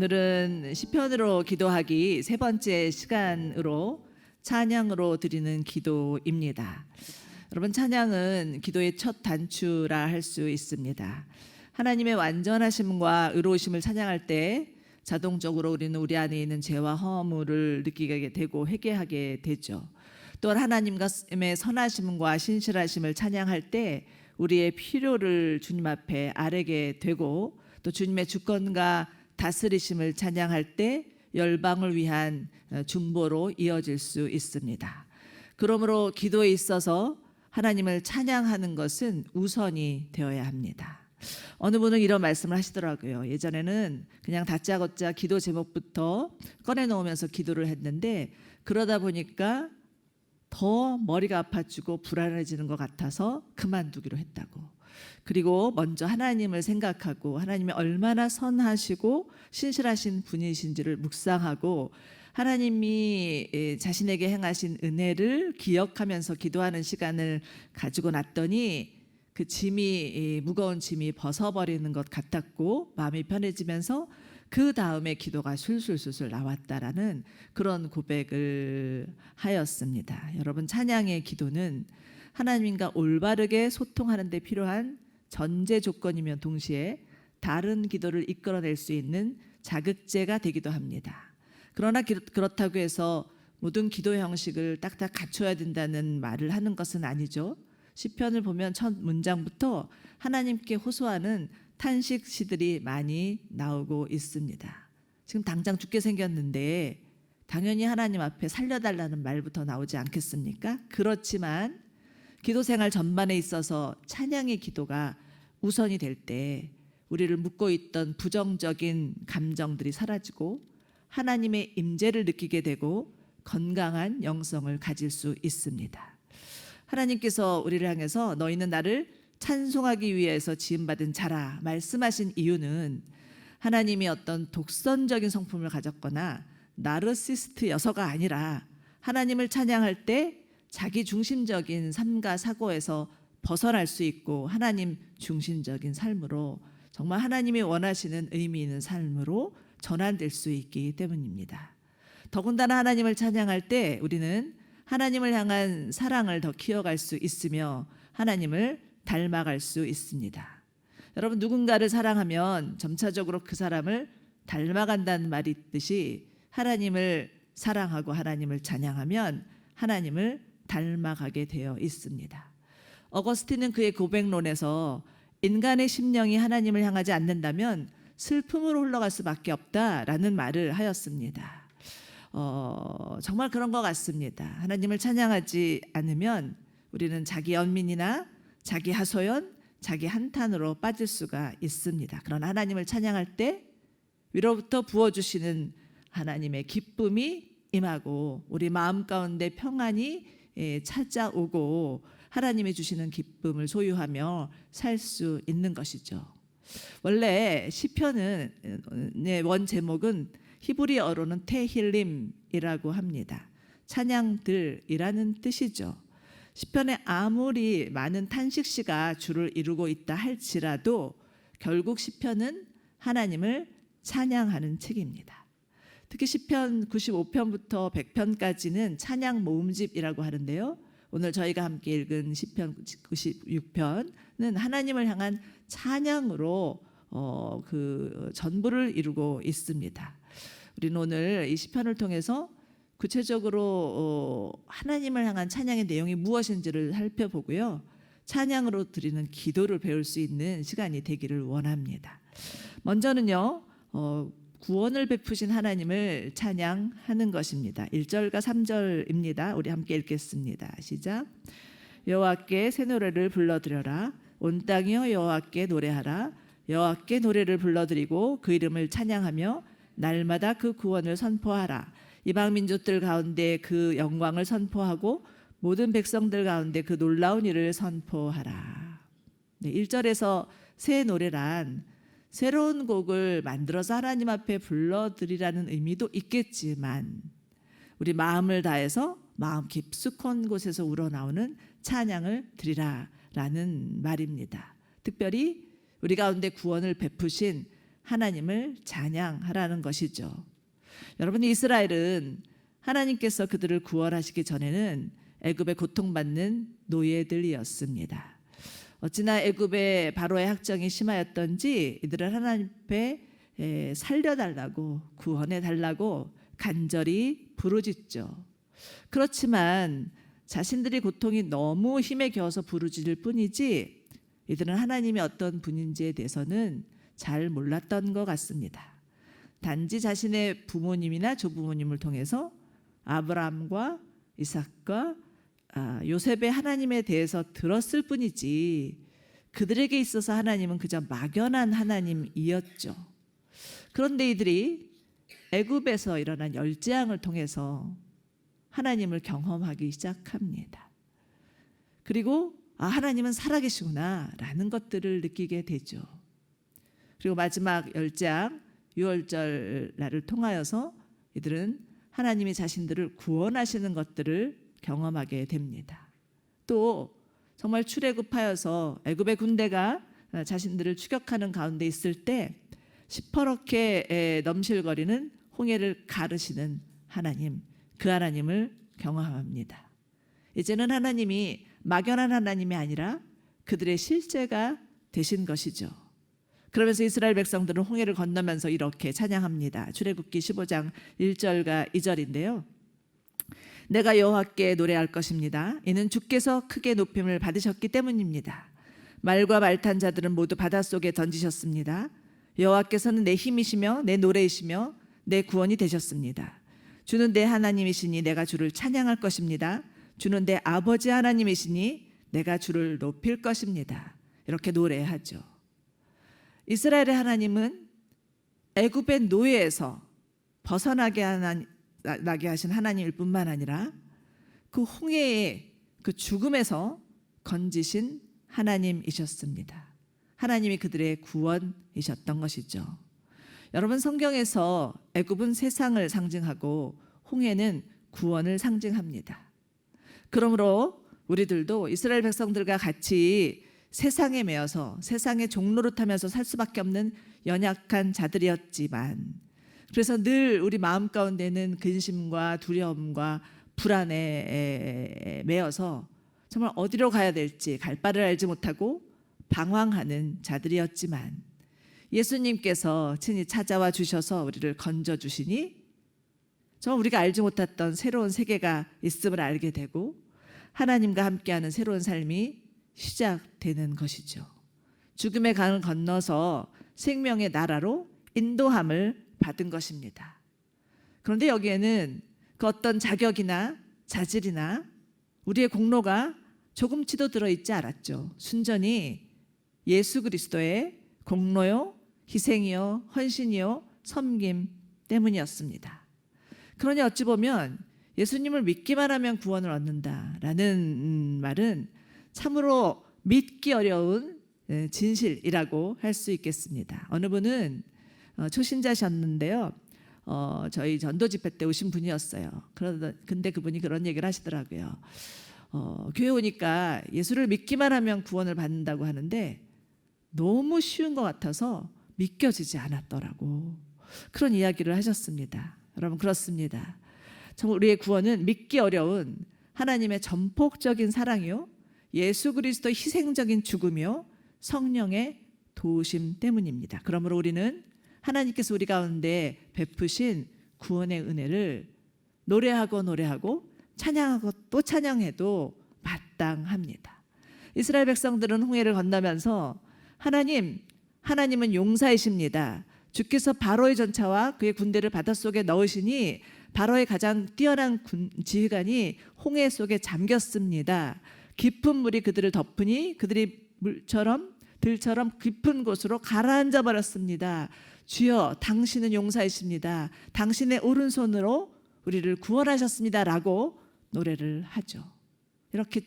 오늘은 시편으로 기도하기 세 번째 시간으로 찬양으로 드리는 기도입니다. 여러분, 찬양은 기도의 첫 단추라 할 수 있습니다. 하나님의 완전하심과 의로우심을 찬양할 때 자동적으로 우리는 우리 안에 있는 죄와 허물을 느끼게 되고 회개하게 되죠. 또한 하나님의 선하심과 신실하심을 찬양할 때 우리의 필요를 주님 앞에 아뢰게 되고, 또 주님의 주권과 다스리심을 찬양할 때 열방을 위한 중보로 이어질 수 있습니다. 그러므로 기도에 있어서 하나님을 찬양하는 것은 우선이 되어야 합니다. 어느 분은 이런 말씀을 하시더라고요. 예전에는 그냥 다짜고짜 기도 제목부터 꺼내놓으면서 기도를 했는데, 그러다 보니까 더 머리가 아파지고 불안해지는 것 같아서 그만두기로 했다고. 그리고 먼저 하나님을 생각하고 하나님이 얼마나 선하시고 신실하신 분이신지를 묵상하고 하나님이 자신에게 행하신 은혜를 기억하면서 기도하는 시간을 가지고 났더니 그 짐이, 무거운 짐이 벗어버리는 것 같았고 마음이 편해지면서 그 다음에 기도가 술술술술 나왔다라는 그런 고백을 하였습니다. 여러분, 찬양의 기도는 하나님과 올바르게 소통하는 데 필요한 전제 조건이며 동시에 다른 기도를 이끌어낼 수 있는 자극제가 되기도 합니다. 그러나 그렇다고 해서 모든 기도 형식을 딱딱 갖춰야 된다는 말을 하는 것은 아니죠. 시편을 보면 첫 문장부터 하나님께 호소하는 탄식 시들이 많이 나오고 있습니다. 지금 당장 죽게 생겼는데 당연히 하나님 앞에 살려달라는 말부터 나오지 않겠습니까? 그렇지만 기도 생활 전반에 있어서 찬양의 기도가 우선이 될 때 우리를 묶고 있던 부정적인 감정들이 사라지고 하나님의 임재를 느끼게 되고 건강한 영성을 가질 수 있습니다. 하나님께서 우리를 향해서 너희는 나를 찬송하기 위해서 지음받은 자라 말씀하신 이유는 하나님이 어떤 독선적인 성품을 가졌거나 나르시스트여서가 아니라 하나님을 찬양할 때 자기 중심적인 삶과 사고에서 벗어날 수 있고 하나님 중심적인 삶으로 정말 하나님이 원하시는 의미 있는 삶으로 전환될 수 있기 때문입니다. 더군다나 하나님을 찬양할 때 우리는 하나님을 향한 사랑을 더 키워갈 수 있으며 하나님을 닮아갈 수 있습니다. 여러분, 누군가를 사랑하면 점차적으로 그 사람을 닮아간다는 말이 있듯이 하나님을 사랑하고 하나님을 찬양하면 하나님을 닮아가게 되어 있습니다. 어거스틴은 그의 고백론에서 인간의 심령이 하나님을 향하지 않는다면 슬픔으로 흘러갈 수밖에 없다라는 말을 하였습니다. 정말 그런 것 같습니다. 하나님을 찬양하지 않으면 우리는 자기 연민이나 자기 하소연, 자기 한탄으로 빠질 수가 있습니다. 그러나 하나님을 찬양할 때 위로부터 부어주시는 하나님의 기쁨이 임하고 우리 마음 가운데 평안이 찾아오고 하나님이 주시는 기쁨을 소유하며 살 수 있는 것이죠. 원래 시편의 원 제목은 히브리어로는 테힐림이라고 합니다. 찬양들이라는 뜻이죠. 시편에 아무리 많은 탄식시가 주를 이루고 있다 할지라도 결국 시편은 하나님을 찬양하는 책입니다. 특히 시편 95편부터 100편까지는 찬양 모음집이라고 하는데요. 오늘 저희가 함께 읽은 시편 96편은 하나님을 향한 찬양으로 그 전부를 이루고 있습니다. 우리는 오늘 이 시편을 통해서 구체적으로 하나님을 향한 찬양의 내용이 무엇인지를 살펴보고요. 찬양으로 드리는 기도를 배울 수 있는 시간이 되기를 원합니다. 먼저는요, 구원을 베푸신 하나님을 찬양하는 것입니다. 1절과 3절입니다. 우리 함께 읽겠습니다. 시작. 여호와께 새 노래를 불러드려라. 온 땅이여 여호와께 노래하라. 여호와께 노래를 불러드리고 그 이름을 찬양하며 날마다 그 구원을 선포하라. 이방 민족들 가운데 그 영광을 선포하고 모든 백성들 가운데 그 놀라운 일을 선포하라. 1절에서 새 노래란 새로운 곡을 만들어서 하나님 앞에 불러드리라는 의미도 있겠지만 우리 마음을 다해서 마음 깊숙한 곳에서 우러나오는 찬양을 드리라라는 말입니다. 특별히 우리 가운데 구원을 베푸신 하나님을 찬양하라는 것이죠. 여러분, 이스라엘은 하나님께서 그들을 구원하시기 전에는 애굽에 고통받는 노예들이었습니다. 어찌나 애굽의 바로의 학정이 심하였던지 이들을 하나님 앞에 살려달라고, 구원해달라고 간절히 부르짖죠. 그렇지만 자신들이 고통이 너무 힘에 겨워서 부르짖을 뿐이지 이들은 하나님이 어떤 분인지에 대해서는 잘 몰랐던 것 같습니다. 단지 자신의 부모님이나 조부모님을 통해서 아브라함과 이삭과 요셉의 하나님에 대해서 들었을 뿐이지 그들에게 있어서 하나님은 그저 막연한 하나님이었죠. 그런데 이들이 애굽에서 일어난 열재앙을 통해서 하나님을 경험하기 시작합니다. 그리고 하나님은 살아계시구나 라는 것들을 느끼게 되죠. 그리고 마지막 열재앙 유월절 날을 통하여서 이들은 하나님이 자신들을 구원하시는 것들을 경험하게 됩니다. 또 정말 출애굽하여서 애굽의 군대가 자신들을 추격하는 가운데 있을 때 시퍼렇게 넘실거리는 홍해를 가르시는 하나님, 그 하나님을 경험합니다. 이제는 하나님이 막연한 하나님이 아니라 그들의 실제가 되신 것이죠. 그러면서 이스라엘 백성들은 홍해를 건너면서 이렇게 찬양합니다. 출애굽기 15장 1절과 2절인데요. 내가 여호와께 노래할 것입니다. 이는 주께서 크게 높임을 받으셨기 때문입니다. 말과 말 탄 자들은 모두 바닷속에 던지셨습니다. 여호와께서는 내 힘이시며 내 노래이시며 내 구원이 되셨습니다. 주는 내 하나님이시니 내가 주를 찬양할 것입니다. 주는 내 아버지 하나님이시니 내가 주를 높일 것입니다. 이렇게 노래하죠. 이스라엘의 하나님은 애굽의 노예에서 벗어나게 하신 하나님일 뿐만 아니라 그 홍해의 그 죽음에서 건지신 하나님이셨습니다. 하나님이 그들의 구원이셨던 것이죠. 여러분, 성경에서 애굽은 세상을 상징하고 홍해는 구원을 상징합니다. 그러므로 우리들도 이스라엘 백성들과 같이 세상에 매여서 세상의 종로를 타면서 살 수밖에 없는 연약한 자들이었지만, 그래서 늘 우리 마음 가운데는 근심과 두려움과 불안에 매여서 정말 어디로 가야 될지 갈 바를 알지 못하고 방황하는 자들이었지만 예수님께서 친히 찾아와 주셔서 우리를 건져 주시니 정말 우리가 알지 못했던 새로운 세계가 있음을 알게 되고 하나님과 함께하는 새로운 삶이 시작되는 것이죠. 죽음의 강을 건너서 생명의 나라로 인도함을 받은 것입니다. 그런데 여기에는 그 어떤 자격이나 자질이나 우리의 공로가 조금치도 들어있지 않았죠. 순전히 예수 그리스도의 공로요, 희생이요, 헌신이요, 섬김 때문이었습니다. 그러니 어찌 보면 예수님을 믿기만 하면 구원을 얻는다라는 말은 참으로 믿기 어려운 진실이라고 할 수 있겠습니다. 어느 분은 초신자셨는데요. 저희 전도 집회 때 오신 분이었어요. 근데 그분이 그런 얘기를 하시더라고요. 교회 오니까 예수를 믿기만 하면 구원을 받는다고 하는데 너무 쉬운 것 같아서 믿겨지지 않았더라고. 그런 이야기를 하셨습니다. 여러분, 그렇습니다. 정말 우리의 구원은 믿기 어려운 하나님의 전폭적인 사랑이요, 예수 그리스도의 희생적인 죽음이요, 성령의 도우심 때문입니다. 그러므로 우리는 하나님께서 우리 가운데 베푸신 구원의 은혜를 노래하고 찬양하고 또 찬양해도 마땅합니다. 이스라엘 백성들은 홍해를 건너면서 하나님은 용사이십니다. 주께서 바로의 전차와 그의 군대를 바닷속에 넣으시니 바로의 가장 뛰어난 지휘관이 홍해 속에 잠겼습니다. 깊은 물이 그들을 덮으니 그들이 들처럼 깊은 곳으로 가라앉아 버렸습니다. 주여, 당신은 용사이십니다. 당신의 오른손으로 우리를 구원하셨습니다 라고 노래를 하죠. 이렇게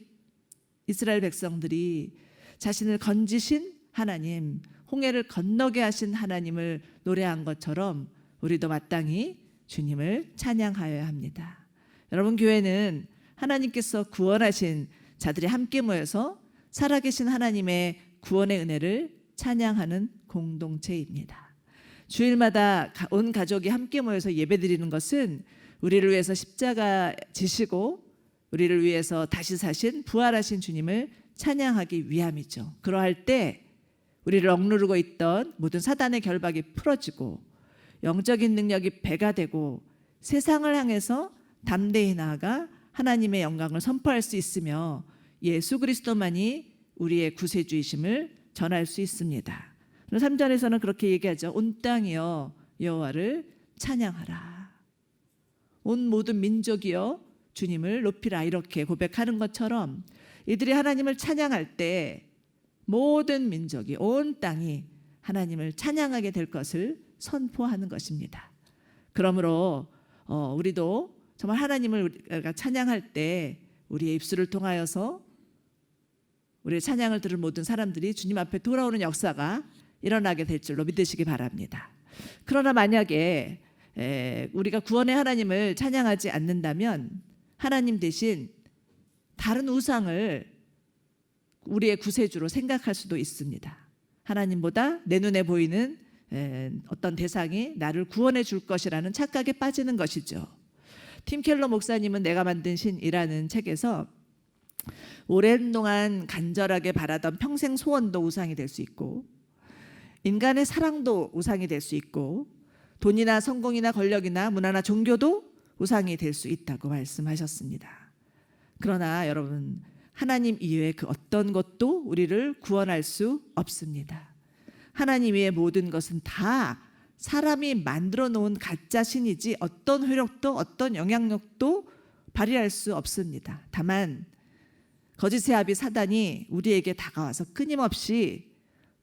이스라엘 백성들이 자신을 건지신 하나님, 홍해를 건너게 하신 하나님을 노래한 것처럼 우리도 마땅히 주님을 찬양하여야 합니다. 여러분, 교회는 하나님께서 구원하신 자들이 함께 모여서 살아계신 하나님의 구원의 은혜를 찬양하는 공동체입니다. 주일마다 온 가족이 함께 모여서 예배드리는 것은 우리를 위해서 십자가 지시고 우리를 위해서 다시 사신 부활하신 주님을 찬양하기 위함이죠. 그러할 때 우리를 억누르고 있던 모든 사단의 결박이 풀어지고 영적인 능력이 배가 되고 세상을 향해서 담대히 나아가 하나님의 영광을 선포할 수 있으며 예수 그리스도만이 우리의 구세주이심을 전할 수 있습니다. 3절에서는 그렇게 얘기하죠. 온 땅이여 여호와를 찬양하라. 온 모든 민족이여 주님을 높이라. 이렇게 고백하는 것처럼 이들이 하나님을 찬양할 때 모든 민족이 온 땅이 하나님을 찬양하게 될 것을 선포하는 것입니다. 그러므로 우리도 정말 하나님을 우리가 찬양할 때 우리의 입술을 통하여서 우리의 찬양을 들은 모든 사람들이 주님 앞에 돌아오는 역사가 일어나게 될 줄로 믿으시기 바랍니다. 그러나 만약에 우리가 구원의 하나님을 찬양하지 않는다면 하나님 대신 다른 우상을 우리의 구세주로 생각할 수도 있습니다. 하나님보다 내 눈에 보이는 어떤 대상이 나를 구원해 줄 것이라는 착각에 빠지는 것이죠. 팀 켈러 목사님은 내가 만든 신이라는 책에서 오랜 동안 간절하게 바라던 평생 소원도 우상이 될 수 있고 인간의 사랑도 우상이 될 수 있고 돈이나 성공이나 권력이나 문화나 종교도 우상이 될 수 있다고 말씀하셨습니다. 그러나 여러분, 하나님 이외의 그 어떤 것도 우리를 구원할 수 없습니다. 하나님 외의 모든 것은 다 사람이 만들어 놓은 가짜 신이지 어떤 효력도 어떤 영향력도 발휘할 수 없습니다. 다만 거짓의 아비 사단이 우리에게 다가와서 끊임없이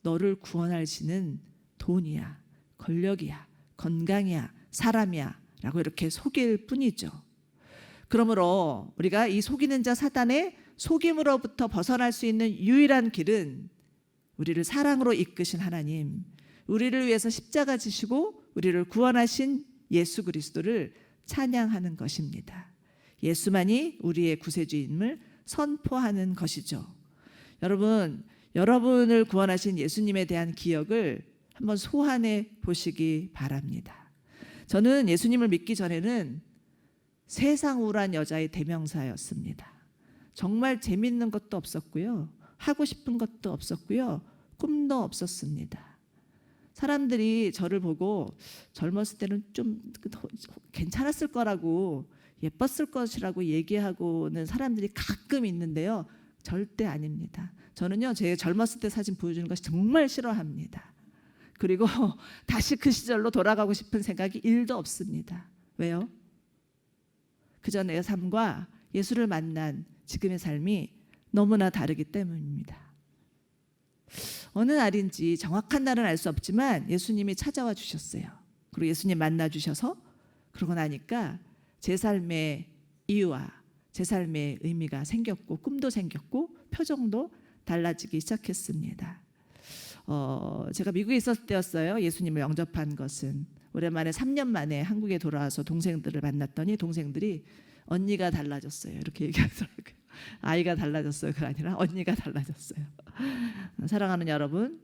너를 구원할 신은 돈이야, 권력이야, 건강이야, 사람이야 라고 이렇게 속일 뿐이죠. 그러므로 우리가 이 속이는 자 사단의 속임으로부터 벗어날 수 있는 유일한 길은 우리를 사랑으로 이끄신 하나님, 우리를 위해서 십자가 지시고 우리를 구원하신 예수 그리스도를 찬양하는 것입니다. 예수만이 우리의 구세주임을 선포하는 것이죠. 여러분, 여러분을 구원하신 예수님에 대한 기억을 한번 소환해 보시기 바랍니다. 저는 예수님을 믿기 전에는 세상 우울한 여자의 대명사였습니다. 정말 재밌는 것도 없었고요. 하고 싶은 것도 없었고요. 꿈도 없었습니다. 사람들이 저를 보고 젊었을 때는 좀 괜찮았을 거라고, 예뻤을 것이라고 얘기하고는 사람들이 가끔 있는데요. 절대 아닙니다. 저는요, 제 젊었을 때 사진 보여주는 것이 정말 싫어합니다. 그리고 다시 그 시절로 돌아가고 싶은 생각이 1도 없습니다. 왜요? 그저 내 삶과 예수를 만난 지금의 삶이 너무나 다르기 때문입니다. 어느 날인지 정확한 날은 알 수 없지만 예수님이 찾아와 주셨어요. 그리고 예수님 만나 주셔서 그러고 나니까 제 삶의 이유와 제 삶의 의미가 생겼고 꿈도 생겼고 표정도 달라지기 시작했습니다. 제가 미국에 있었을 때였어요. 예수님을 영접한 것은 오랜만에 3년 만에 한국에 돌아와서 동생들을 만났더니 동생들이 언니가 달라졌어요. 이렇게 얘기하더라고요. 아이가 달라졌어요. 그게 아니라 언니가 달라졌어요. 사랑하는 여러분,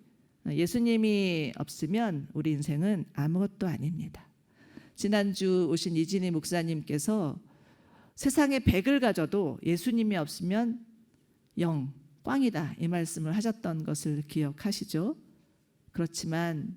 예수님이 없으면 우리 인생은 아무것도 아닙니다. 지난주 오신 이진희 목사님께서 세상에 100을 가져도 예수님이 없으면 영, 꽝이다 이 말씀을 하셨던 것을 기억하시죠? 그렇지만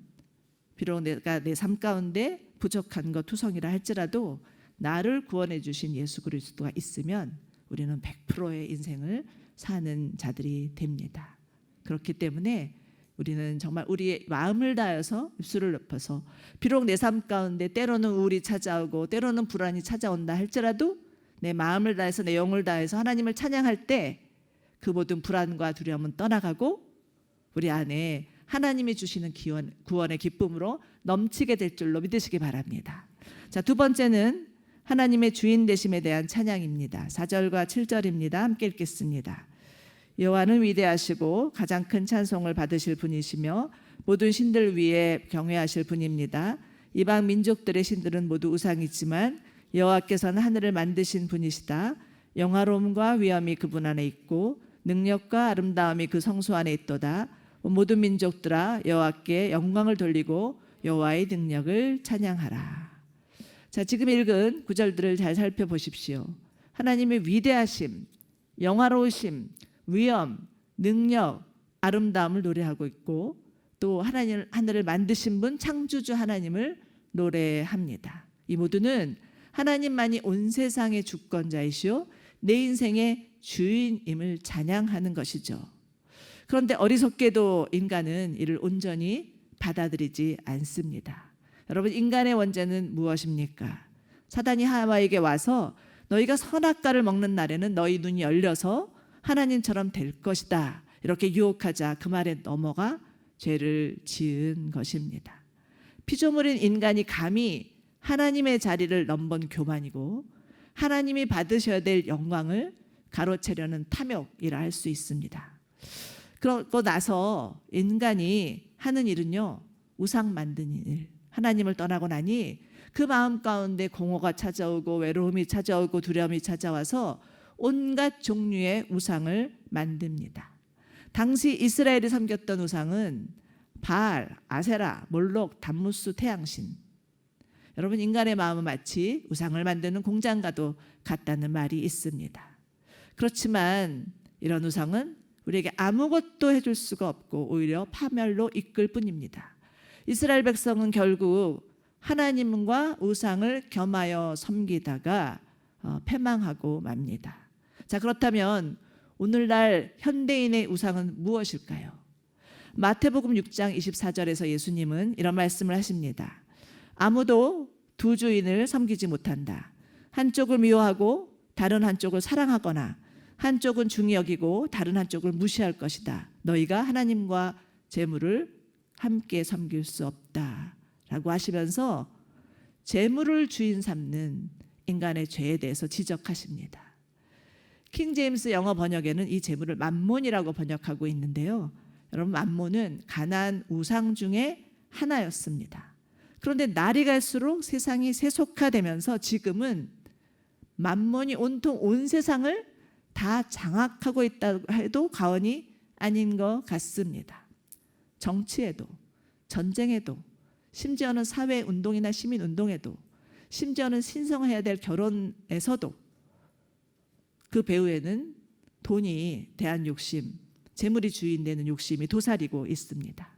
비록 내가 내 삶 가운데 부족한 것 투성이라 할지라도 나를 구원해 주신 예수 그리스도가 있으면 우리는 100%의 인생을 사는 자들이 됩니다. 그렇기 때문에 우리는 정말 우리의 마음을 다해서 입술을 높여서 비록 내 삶 가운데 때로는 우울이 찾아오고 때로는 불안이 찾아온다 할지라도 내 마음을 다해서 내 영을 다해서 하나님을 찬양할 때 그 모든 불안과 두려움은 떠나가고 우리 안에 하나님이 주시는 구원의 기쁨으로 넘치게 될 줄로 믿으시기 바랍니다. 자, 두 번째는 하나님의 주인 되심에 대한 찬양입니다. 4절과 7절입니다. 함께 읽겠습니다. 여호와는 위대하시고 가장 큰 찬송을 받으실 분이시며 모든 신들 위에 경외하실 분입니다. 이방 민족들의 신들은 모두 우상이지만 여호와께서는 하늘을 만드신 분이시다. 영화로움과 위엄이 그분 안에 있고 능력과 아름다움이 그 성소 안에 있도다. 모든 민족들아 여호와께 영광을 돌리고 여호와의 능력을 찬양하라. 자, 지금 읽은 구절들을 잘 살펴보십시오. 하나님의 위대하심, 영화로우심, 위엄, 능력, 아름다움을 노래하고 있고, 또 하늘을 만드신 분 창조주 하나님을 노래합니다. 이 모두는 하나님만이 온 세상의 주권자이시오 내 인생의 주인임을 찬양하는 것이죠. 그런데 어리석게도 인간은 이를 온전히 받아들이지 않습니다. 여러분, 인간의 원죄는 무엇입니까? 사단이 하와에게 와서 너희가 선악과를 먹는 날에는 너희 눈이 열려서 하나님처럼 될 것이다, 이렇게 유혹하자 그 말에 넘어가 죄를 지은 것입니다. 피조물인 인간이 감히 하나님의 자리를 넘본 교만이고 하나님이 받으셔야 될 영광을 가로채려는 탐욕이라 할 수 있습니다. 그러고 나서 인간이 하는 일은요, 우상 만드는 일. 하나님을 떠나고 나니 그 마음 가운데 공허가 찾아오고 외로움이 찾아오고 두려움이 찾아와서 온갖 종류의 우상을 만듭니다. 당시 이스라엘이 섬겼던 우상은 바알, 아세라, 몰록, 담무스, 태양신. 여러분, 인간의 마음은 마치 우상을 만드는 공장과도 같다는 말이 있습니다. 그렇지만 이런 우상은 우리에게 아무것도 해줄 수가 없고 오히려 파멸로 이끌 뿐입니다. 이스라엘 백성은 결국 하나님과 우상을 겸하여 섬기다가 패망하고 맙니다. 자, 그렇다면 오늘날 현대인의 우상은 무엇일까요? 마태복음 6장 24절에서 예수님은 이런 말씀을 하십니다. 아무도 두 주인을 섬기지 못한다. 한쪽을 미워하고 다른 한쪽을 사랑하거나 한쪽은 중히 여기고 다른 한쪽을 무시할 것이다. 너희가 하나님과 재물을 함께 섬길 수 없다 라고 하시면서 재물을 주인 삼는 인간의 죄에 대해서 지적하십니다. 킹 제임스 영어 번역에는 이 재물을 맘몬이라고 번역하고 있는데요. 여러분, 맘몬은 가나안 우상 중에 하나였습니다. 그런데 날이 갈수록 세상이 세속화되면서 지금은 맘몬이 온통 온 세상을 다 장악하고 있다고 해도 과언이 아닌 것 같습니다. 정치에도, 전쟁에도, 심지어는 사회운동이나 시민운동에도, 심지어는 신성해야 될 결혼에서도 그 배후에는 돈이 대한 욕심, 재물이 주인 되는 욕심이 도사리고 있습니다.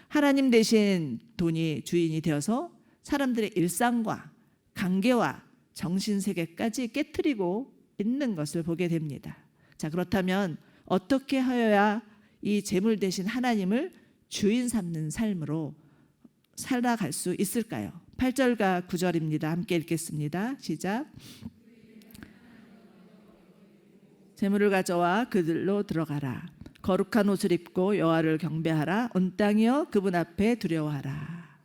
하나님 대신 돈이 주인이 되어서 사람들의 일상과 관계와 정신세계까지 깨트리고 있는 것을 보게 됩니다. 자, 그렇다면 어떻게 하여야 이 재물 대신 하나님을 주인 삼는 삶으로 살아갈 수 있을까요? 8절과 9절입니다. 함께 읽겠습니다. 시작. 재물을 가져와 그들로 들어가라. 거룩한 옷을 입고 여호와를 경배하라. 온 땅이여 그분 앞에 두려워하라.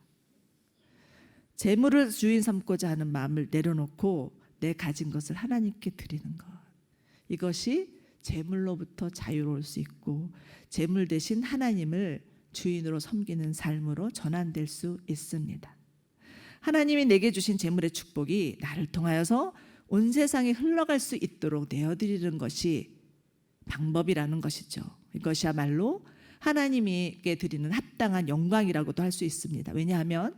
재물을 주인 삼고자 하는 마음을 내려놓고 내 가진 것을 하나님께 드리는 것, 이것이 재물로부터 자유로울 수 있고 재물 대신 하나님을 주인으로 섬기는 삶으로 전환될 수 있습니다. 하나님이 내게 주신 재물의 축복이 나를 통하여서 온 세상에 흘러갈 수 있도록 내어드리는 것이 방법이라는 것이죠. 이것이야말로 하나님께 드리는 합당한 영광이라고도 할 수 있습니다. 왜냐하면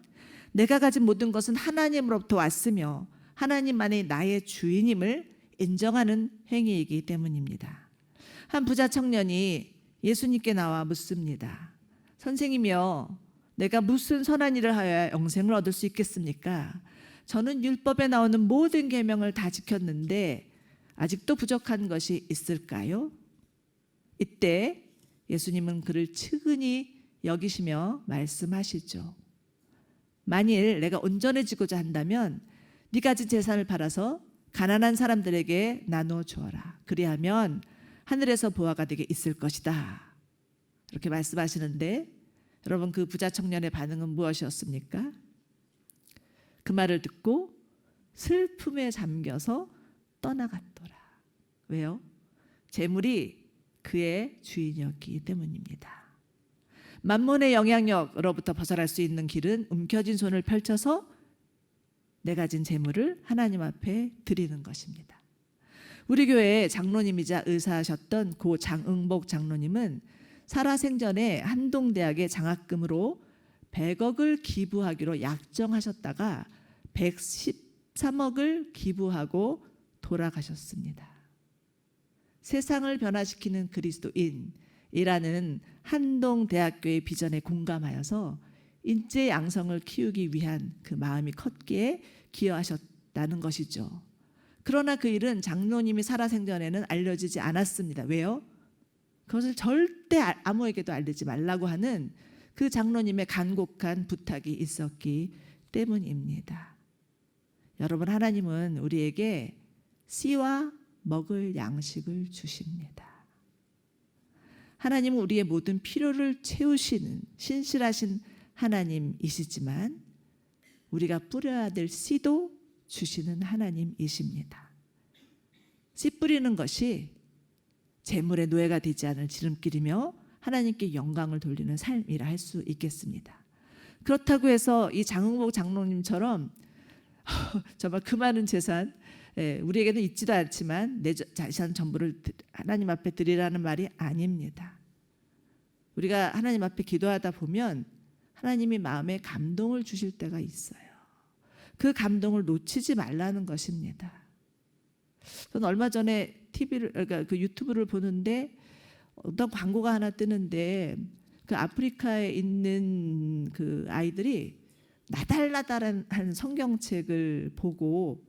내가 가진 모든 것은 하나님으로부터 왔으며 하나님만이 나의 주인임을 인정하는 행위이기 때문입니다. 한 부자 청년이 예수님께 나와 묻습니다. 선생님이여, 내가 무슨 선한 일을 하여야 영생을 얻을 수 있겠습니까? 저는 율법에 나오는 모든 계명을 다 지켰는데 아직도 부족한 것이 있을까요? 이때 예수님은 그를 측은히 여기시며 말씀하시죠. 만일 내가 온전해지고자 한다면 네 가진 재산을 팔아서 가난한 사람들에게 나누어 주어라. 그리하면 하늘에서 보화가 되게 있을 것이다. 이렇게 말씀하시는데 여러분, 그 부자 청년의 반응은 무엇이었습니까? 그 말을 듣고 슬픔에 잠겨서 떠나갔더라. 왜요? 재물이 그의 주인이었기 때문입니다. 만몬의 영향력으로부터 벗어날 수 있는 길은 움켜진 손을 펼쳐서 내 가진 재물을 하나님 앞에 드리는 것입니다. 우리 교회 장로님이자 의사하셨던 고 장응복 장로님은 살아생전에 한동대학의 장학금으로 100억을 기부하기로 약정하셨다가 113억을 기부하고 돌아가셨습니다. 세상을 변화시키는 그리스도인이라는 한동대학교의 비전에 공감하여서 인재 양성을 키우기 위한 그 마음이 컸기에 기여하셨다는 것이죠. 그러나 그 일은 장로님이 살아생전에는 알려지지 않았습니다. 왜요? 그것을 절대 아무에게도 알리지 말라고 하는 그 장로님의 간곡한 부탁이 있었기 때문입니다. 여러분, 하나님은 우리에게 씨와 먹을 양식을 주십니다. 하나님은 우리의 모든 필요를 채우시는 신실하신 하나님이시지만 우리가 뿌려야 될 씨도 주시는 하나님이십니다. 씨 뿌리는 것이 재물의 노예가 되지 않을 지름길이며 하나님께 영광을 돌리는 삶이라 할 수 있겠습니다. 그렇다고 해서 이 장흥복 장로님처럼 정말 그 많은 재산, 우리에게는 있지도 않지만 내 재산 전부를 하나님 앞에 드리라는 말이 아닙니다. 우리가 하나님 앞에 기도하다 보면 하나님이 마음에 감동을 주실 때가 있어요. 그 감동을 놓치지 말라는 것입니다. 저는 얼마 전에 그러니까 그 유튜브를 보는데 어떤 광고가 하나 뜨는데 그 아프리카에 있는 그 아이들이 나달나달한 성경책을 보고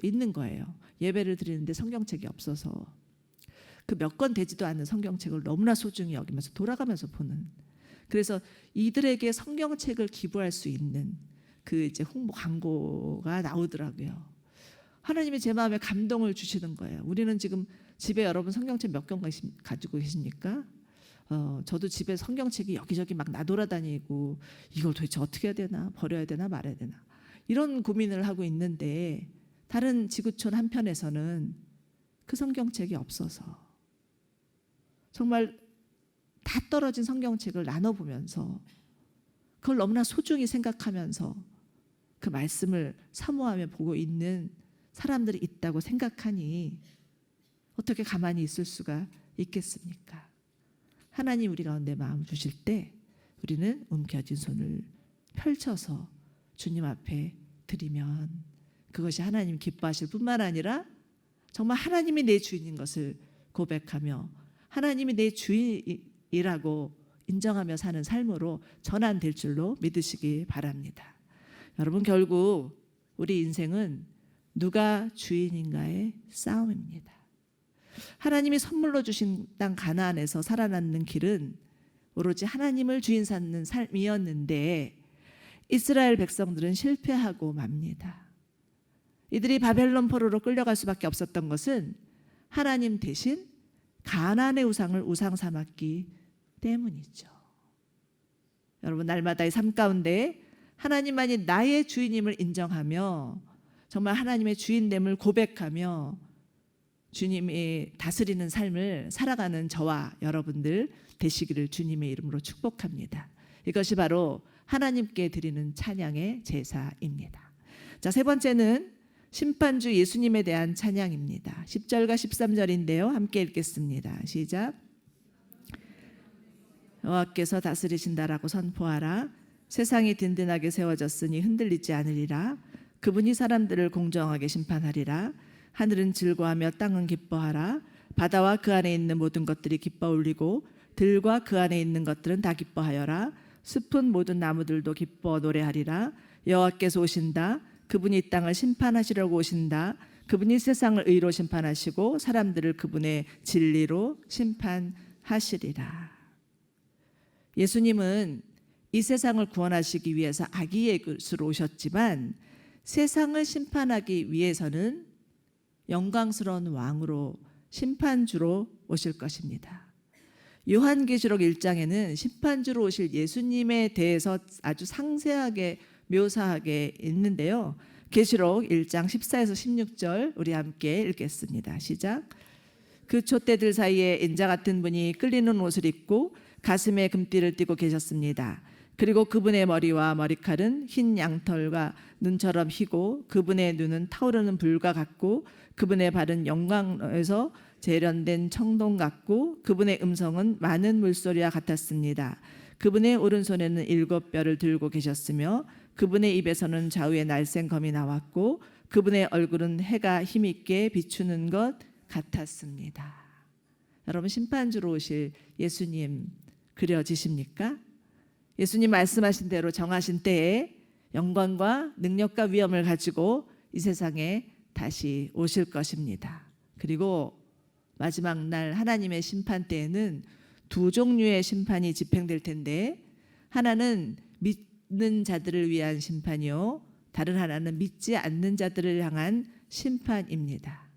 있는 거예요. 예배를 드리는데 성경책이 없어서 그 몇 권 되지도 않는 성경책을 너무나 소중히 여기면서 돌아가면서 보는. 그래서 이들에게 성경책을 기부할 수 있는 그 이제 홍보 광고가 나오더라고요. 하나님이 제 마음에 감동을 주시는 거예요. 우리는 지금 집에 여러분 성경책 몇 권 가지고 계십니까? 저도 집에 성경책이 여기저기 막 나돌아다니고 이걸 도대체 어떻게 해야 되나, 버려야 되나 말아야 되나 이런 고민을 하고 있는데 다른 지구촌 한편에서는 그 성경책이 없어서 정말 다 떨어진 성경책을 나눠보면서 그걸 너무나 소중히 생각하면서 그 말씀을 사모하며 보고 있는 사람들이 있다고 생각하니 어떻게 가만히 있을 수가 있겠습니까? 하나님 우리 가운데 마음 주실 때 우리는 움켜쥔 손을 펼쳐서 주님 앞에 드리면 그것이 하나님 기뻐하실 뿐만 아니라 정말 하나님이 내 주인인 것을 고백하며 하나님이 내 주인이라고 인정하며 사는 삶으로 전환될 줄로 믿으시기 바랍니다. 여러분, 결국 우리 인생은 누가 주인인가의 싸움입니다. 하나님이 선물로 주신 땅 가나안에서 살아남는 길은 오로지 하나님을 주인 삼는 삶이었는데 이스라엘 백성들은 실패하고 맙니다. 이들이 바벨론 포로로 끌려갈 수밖에 없었던 것은 하나님 대신 가나안의 우상을 우상 삼았기 때문이죠. 여러분, 날마다의 삶 가운데 하나님만이 나의 주인임을 인정하며 정말 하나님의 주인됨을 고백하며 주님이 다스리는 삶을 살아가는 저와 여러분들 되시기를 주님의 이름으로 축복합니다. 이것이 바로 하나님께 드리는 찬양의 제사입니다. 자, 세 번째는 심판주 예수님에 대한 찬양입니다. 10절과 13절인데요. 함께 읽겠습니다. 시작. 여호와께서 다스리신다라고 선포하라. 세상이 든든하게 세워졌으니 흔들리지 않으리라. 그분이 사람들을 공정하게 심판하리라. 하늘은 즐거워하며 땅은 기뻐하라. 바다와 그 안에 있는 모든 것들이 기뻐 울리고 들과 그 안에 있는 것들은 다 기뻐하여라. 숲은 모든 나무들도 기뻐 노래하리라. 여호와께서 오신다. 그분이 이 땅을 심판하시려고 오신다. 그분이 세상을 의로 심판하시고 사람들을 그분의 진리로 심판하시리라. 예수님은 이 세상을 구원하시기 위해서 아기 예수로 오셨지만 세상을 심판하기 위해서는 영광스러운 왕으로 심판주로 오실 것입니다. 요한계시록 1장에는 심판주로 오실 예수님에 대해서 아주 상세하게 묘사하게 있는데요. 계시록 1장 14에서 16절 우리 함께 읽겠습니다. 시작. 그 촛대들 사이에 인자 같은 분이 끌리는 옷을 입고 가슴에 금띠를 띠고 계셨습니다. 그리고 그분의 머리와 머리칼은 흰 양털과 눈처럼 희고 그분의 눈은 타오르는 불과 같고 그분의 발은 영광에서 재련된 청동 같고 그분의 음성은 많은 물소리와 같았습니다. 그분의 오른손에는 7뼈를 들고 계셨으며 그분의 입에서는 좌우에 날쌘검이 나왔고 그분의 얼굴은 해가 힘있게 비추는 것 같았습니다. 여러분, 심판주로 오실 예수님 그려지십니까? 예수님 말씀하신 대로 정하신 때에 영광과 능력과 위엄을 가지고 이 세상에 다시 오실 것입니다. 그리고 마지막 날 하나님의 심판 때에는 두 종류의 심판이 집행될 텐데, 하나는 믿는 자들을 위한 심판이요, 다른 하나는 믿지 않는 자들을 향한 심판입니다.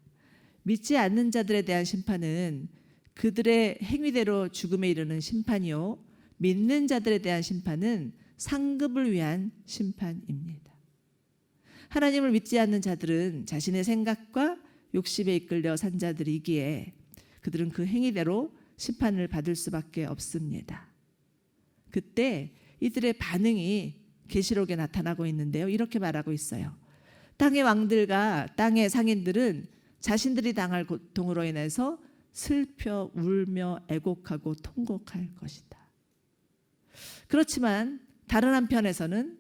믿지 않는 자들에 대한 심판은 그들의 행위대로 죽음에 이르는 심판이요, 믿는 자들에 대한 심판은 상급을 위한 심판입니다. 하나님을 믿지 않는 자들은 자신의 생각과 욕심에 이끌려 산 자들이기에 그들은 그 행위대로 심판을 받을 수밖에 없습니다. 그때 이들의 반응이 계시록에 나타나고 있는데요, 이렇게 말하고 있어요. 땅의 왕들과 땅의 상인들은 자신들이 당할 고통으로 인해서 슬퍼 울며 애곡하고 통곡할 것이다. 그렇지만 다른 한편에서는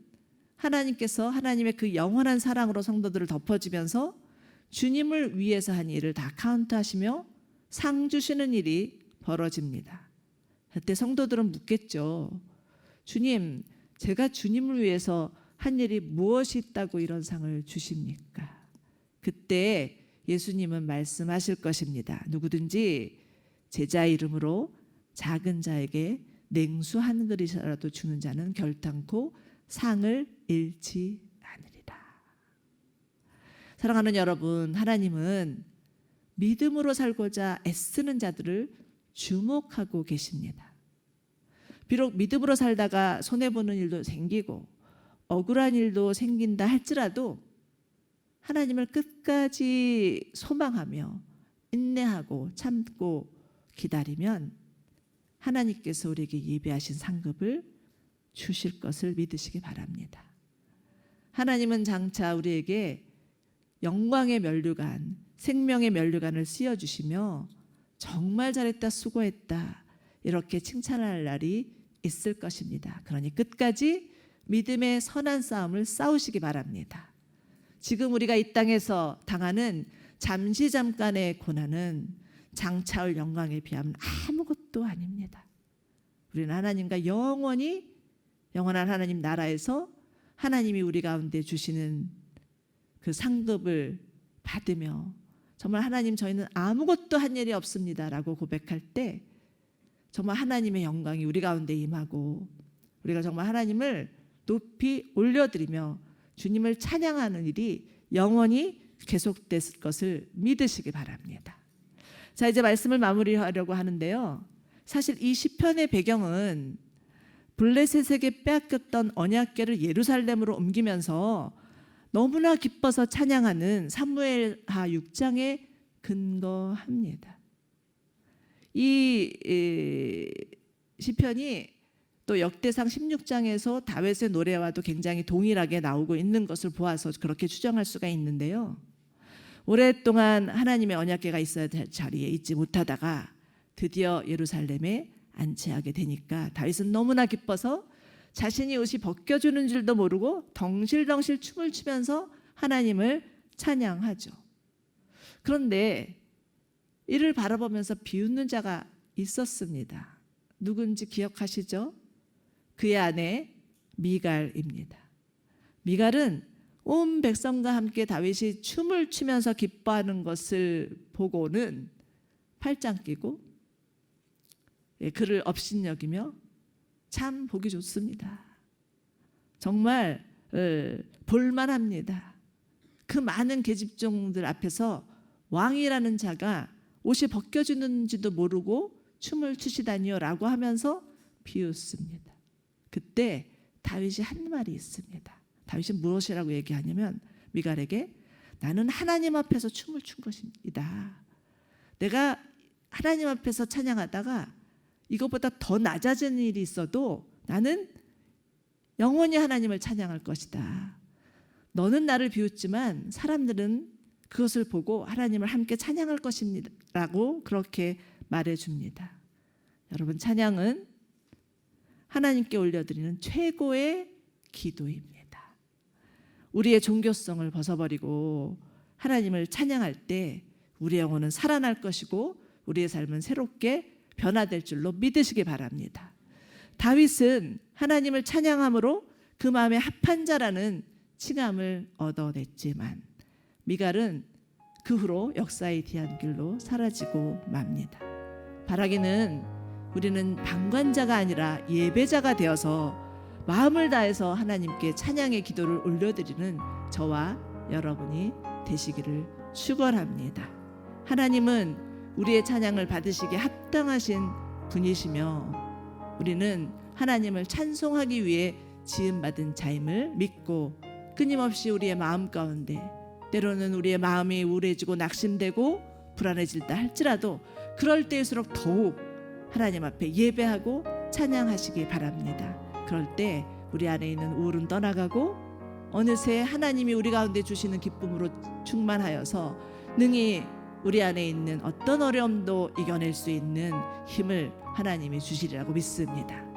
하나님께서 하나님의 그 영원한 사랑으로 성도들을 덮어주면서 주님을 위해서 한 일을 다 카운트하시며 상 주시는 일이 벌어집니다. 그때 성도들은 묻겠죠. 주님, 제가 주님을 위해서 한 일이 무엇이 있다고 이런 상을 주십니까? 그때 예수님은 말씀하실 것입니다. 누구든지 제자 이름으로 작은 자에게 냉수 한 그릇이라도 주는 자는 결단코 상을 잃지 않으리라. 사랑하는 여러분, 하나님은 믿음으로 살고자 애쓰는 자들을 주목하고 계십니다. 비록 믿음으로 살다가 손해보는 일도 생기고 억울한 일도 생긴다 할지라도 하나님을 끝까지 소망하며 인내하고 참고 기다리면 하나님께서 우리에게 예비하신 상급을 주실 것을 믿으시기 바랍니다. 하나님은 장차 우리에게 영광의 면류관, 생명의 면류관을 씌워주시며 정말 잘했다, 수고했다 이렇게 칭찬할 날이 있을 것입니다. 그러니 끝까지 믿음의 선한 싸움을 싸우시기 바랍니다. 지금 우리가 이 땅에서 당하는 잠시 잠깐의 고난은 장차 올 영광에 비하면 아무것도 아닙니다. 우리는 하나님과 영원히 영원한 하나님 나라에서 하나님이 우리 가운데 주시는 그 상급을 받으며 정말 하나님, 저희는 아무것도 한 일이 없습니다 라고 고백할 때 정말 하나님의 영광이 우리 가운데 임하고 우리가 정말 하나님을 높이 올려드리며 주님을 찬양하는 일이 영원히 계속될 것을 믿으시기 바랍니다. 자, 이제 말씀을 마무리하려고 하는데요, 사실 이 시편의 배경은 블레셋에게 빼앗겼던 언약궤를 예루살렘으로 옮기면서 너무나 기뻐서 찬양하는 사무엘하 6장에 근거합니다. 이 시편이 또 역대상 16장에서 다윗의 노래와도 굉장히 동일하게 나오고 있는 것을 보아서 그렇게 추정할 수가 있는데요, 오랫동안 하나님의 언약궤가 있어야 될 자리에 있지 못하다가 드디어 예루살렘에 안치하게 되니까 다윗은 너무나 기뻐서 자신이 옷이 벗겨주는 줄도 모르고 덩실덩실 춤을 추면서 하나님을 찬양하죠. 그런데 이를 바라보면서 비웃는 자가 있었습니다. 누군지 기억하시죠? 그의 아내 미갈입니다. 미갈은 온 백성과 함께 다윗이 춤을 추면서 기뻐하는 것을 보고는 팔짱 끼고 그를 업신여기며 참 보기 좋습니다. 정말 볼만합니다. 그 많은 계집종들 앞에서 왕이라는 자가 옷이 벗겨지는지도 모르고 춤을 추시다니요 라고 하면서 비웃습니다. 그때 다윗이 한 말이 있습니다. 다윗이 무엇이라고 얘기하냐면 미갈에게 나는 하나님 앞에서 춤을 춘 것입니다. 내가 하나님 앞에서 찬양하다가 이것보다 더 낮아진 일이 있어도 나는 영원히 하나님을 찬양할 것이다. 너는 나를 비웃지만 사람들은 그것을 보고 하나님을 함께 찬양할 것입니다 라고 그렇게 말해줍니다. 여러분, 찬양은 하나님께 올려드리는 최고의 기도입니다. 우리의 종교성을 벗어버리고 하나님을 찬양할 때 우리의 영혼은 살아날 것이고 우리의 삶은 새롭게 변화될 줄로 믿으시기 바랍니다. 다윗은 하나님을 찬양함으로 그 마음에 합한 자라는 칭함을 얻어냈지만 미갈은 그 후로 역사의 뒤안길로 사라지고 맙니다. 바라기는 우리는 방관자가 아니라 예배자가 되어서 마음을 다해서 하나님께 찬양의 기도를 올려드리는 저와 여러분이 되시기를 축원합니다. 하나님은 우리의 찬양을 받으시기에 합당하신 분이시며 우리는 하나님을 찬송하기 위해 지음받은 자임을 믿고 끊임없이 우리의 마음 가운데 때로는 우리의 마음이 우울해지고 낙심되고 불안해질다 할지라도 그럴 때일수록 더욱 하나님 앞에 예배하고 찬양하시기 바랍니다. 그럴 때 우리 안에 있는 우울은 떠나가고 어느새 하나님이 우리 가운데 주시는 기쁨으로 충만하여서 능히 우리 안에 있는 어떤 어려움도 이겨낼 수 있는 힘을 하나님이 주시리라고 믿습니다.